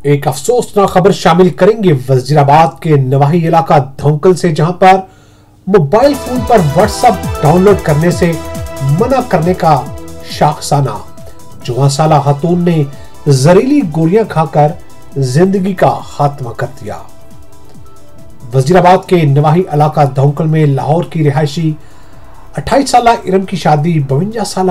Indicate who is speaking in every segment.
Speaker 1: एक अफसोसनाक खबर शामिल करेंगे वजीराबाद के नवाही इलाका धौंकल से, जहां पर मोबाइल फोन पर व्हाट्सएप डाउनलोड करने से मना करने का शाखसाना। जवान सालह खातून ने जहरीली गोलियां खाकर जिंदगी का खात्मा कर दिया। वजीराबाद के नवाही इलाका धौंकल में लाहौर की रहायशी 28 साल इरम की शादी 52 साल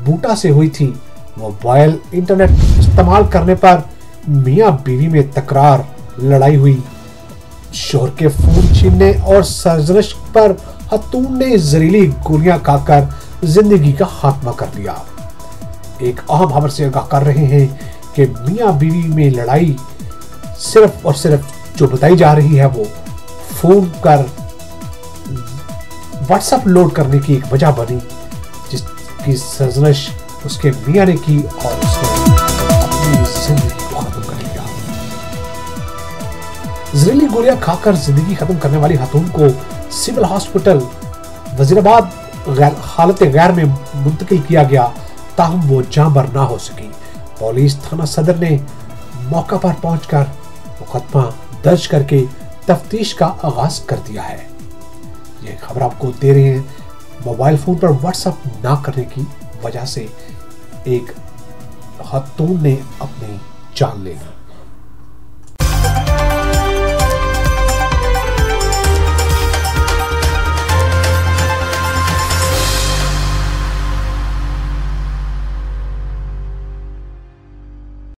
Speaker 1: बूटा से हुई थी। मोबाइल इंटरनेट इस्तेमाल करने पर मियां बीवी में तकरार, लड़ाई हुई। शोहर के फोन छीनने और सर्जनश पर खातून ने जहरीली गोलियां खाकर जिंदगी का खात्मा कर दिया। एक अहम खबर से आगाह कर रहे हैं कि मियां बीवी में लड़ाई सिर्फ और सिर्फ जो बताई जा रही है वो फोन पर व्हाट्सएप लोड करने की एक वजह बनी, जिसकी सर्जनश उसके मियां ने की और उसने अपनी जिंदगी को खत्म कर लिया। जहरीली गोलियां खाकर जिंदगी खत्म करने वाली खातून को सिविल हॉस्पिटल वजीराबाद हालत गैर में मुंतकिल किया गया, ताहम वो जांबर ना हो सकी। पुलिस थाना सदर ने मौका पर पहुंचकर मुकदमा दर्ज करके तफ्तीश का आगाज कर दिया है। ये खबर आपको दे रहे हैं मोबाइल फोन पर व्हाट्सएप ना करने की वजह से एक खातून ने अपनी जान ले ली।